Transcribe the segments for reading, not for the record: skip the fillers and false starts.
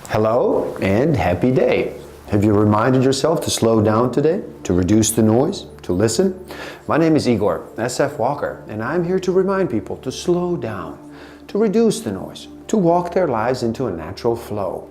Hello and happy day. Have you reminded yourself to slow down today, to reduce the noise, to listen? My name is Igor SF Walker, and I'm here to remind people to slow down, to reduce the noise, to walk their lives into a natural flow.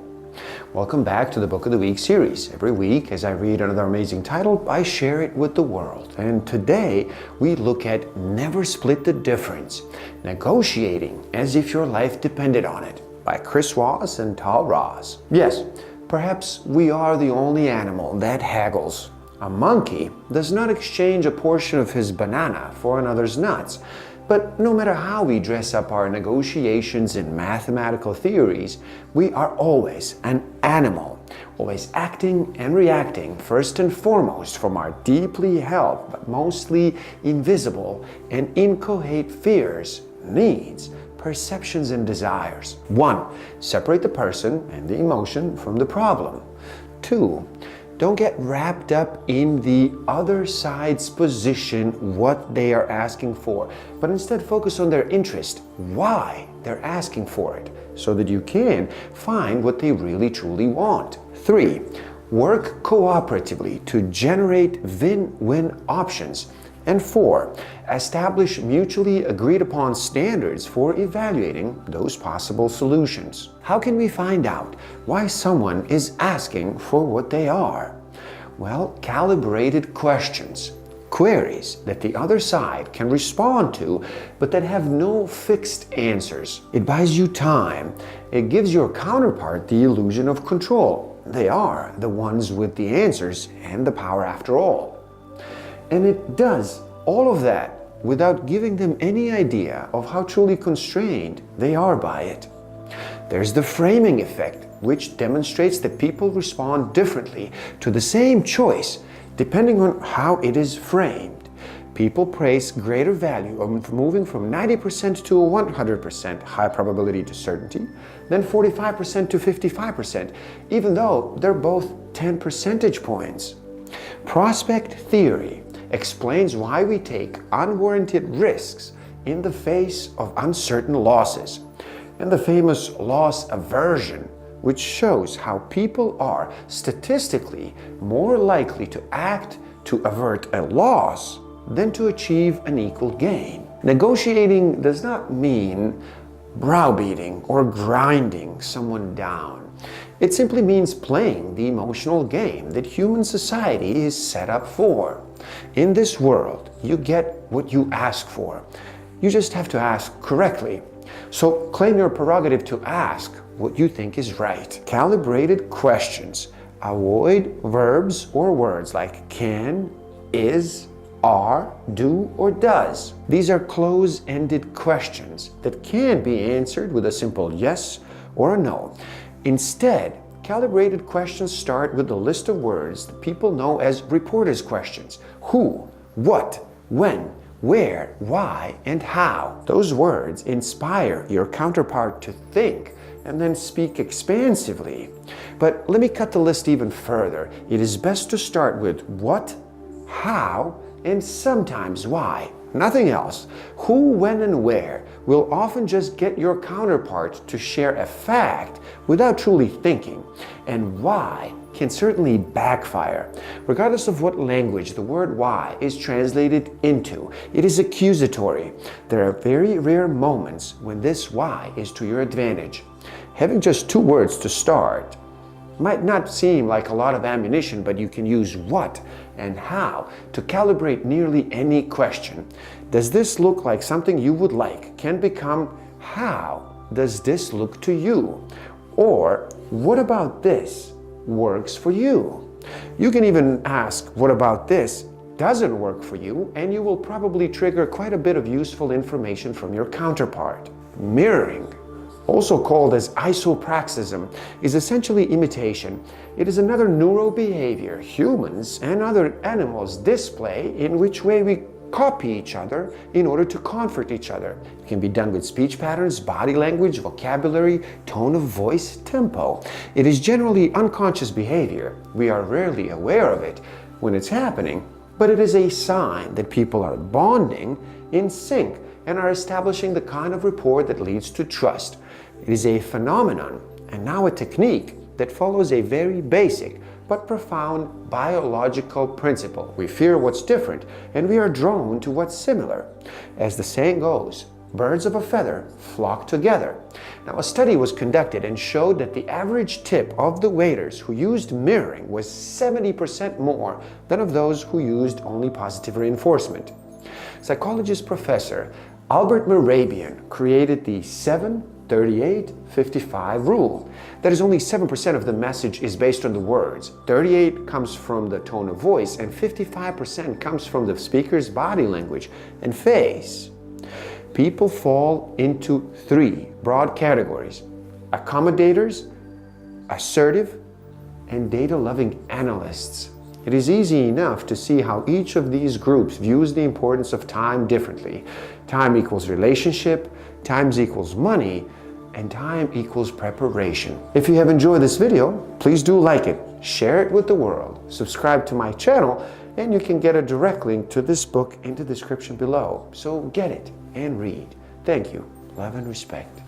Welcome back to the Book of the Week series. Every week, as I read another amazing title, I share it with the world. And today, we look at Never Split the Difference, Negotiating as if your life depended on it, by Chris Voss and Untitled Chapter. Yes, perhaps we are the only animal that haggles. A monkey does not exchange a portion of his banana for another's nuts. But no matter how we dress up our negotiations in mathematical theories, we are always an animal, always acting and reacting first and foremost from our deeply held but mostly invisible and inchoate fears, needs, perceptions and desires. 1. Separate the person and the emotion from the problem. 2. Don't get wrapped up in the other side's position, what they are asking for, but instead focus on their interest, why they're asking for it, so that you can find what they really truly want. 3. Work cooperatively to generate win-win options. And 4. Establish mutually agreed upon standards for evaluating those possible solutions. How can we find out why someone is asking for what they are? Well, calibrated questions, queries that the other side can respond to, but that have no fixed answers. It buys you time. It gives your counterpart the illusion of control. They are the ones with the answers and the power after all. And it does all of that without giving them any idea of how truly constrained they are by it. There's the framing effect, which demonstrates that people respond differently to the same choice depending on how it is framed. People place greater value on moving from 90% to 100% high probability to certainty than 45% to 55%, even though they're both 10 percentage points. Prospect theory explains why we take unwarranted risks in the face of uncertain losses, and the famous loss aversion, which shows how people are statistically more likely to act to avert a loss than to achieve an equal gain. Negotiating does not mean browbeating or grinding someone down. It simply means playing the emotional game that human society is set up for. In this world, you get what you ask for. You just have to ask correctly. So claim your prerogative to ask what you think is right. Calibrated questions avoid verbs or words like can, is, are, do, or does. These are close-ended questions that can be answered with a simple yes or a no. Instead, calibrated questions start with a list of words that people know as reporters' questions. Who, what, when, where, why, and how. Those words inspire your counterpart to think and then speak expansively. But let me cut the list even further. It is best to start with what, how, and sometimes why. Nothing else. Who, when, and where will often just get your counterpart to share a fact without truly thinking. And why can certainly backfire. Regardless of what language the word why is translated into, it is accusatory. There are very rare moments when this why is to your advantage. Having just 2 words to start might not seem like a lot of ammunition, but you can use what and how to calibrate nearly any question. Does this look like something you would like? Can become how does this look to you? Or what about this works for you? You can even ask what about this doesn't work for you, and you will probably trigger quite a bit of useful information from your counterpart. Mirroring, also called as isopraxism, is essentially imitation. It is another neurobehavior humans and other animals display in which way we copy each other in order to comfort each other. It can be done with speech patterns, body language, vocabulary, tone of voice, tempo. It is generally unconscious behavior. We are rarely aware of it when it's happening, but it is a sign that people are bonding in sync and are establishing the kind of rapport that leads to trust. It is a phenomenon, and now a technique, that follows a very basic but profound biological principle. We fear what's different, and we are drawn to what's similar. As the saying goes, birds of a feather flock together. Now, a study was conducted and showed that the average tip of the waiters who used mirroring was 70% more than of those who used only positive reinforcement. Psychologist Professor Albert Mehrabian created the 7-38-55 rule. That is, only 7% of the message is based on the words. 38 comes from the tone of voice, and 55% comes from the speaker's body language and face. People fall into three broad categories: accommodators, assertive, and data-loving analysts. It is easy enough to see how each of these groups views the importance of time differently. Time equals relationship, time equals money, and time equals preparation. If you have enjoyed this video, please do like it, share it with the world, subscribe to my channel, and you can get a direct link to this book in the description below. So get it and read. Thank you. Love and respect.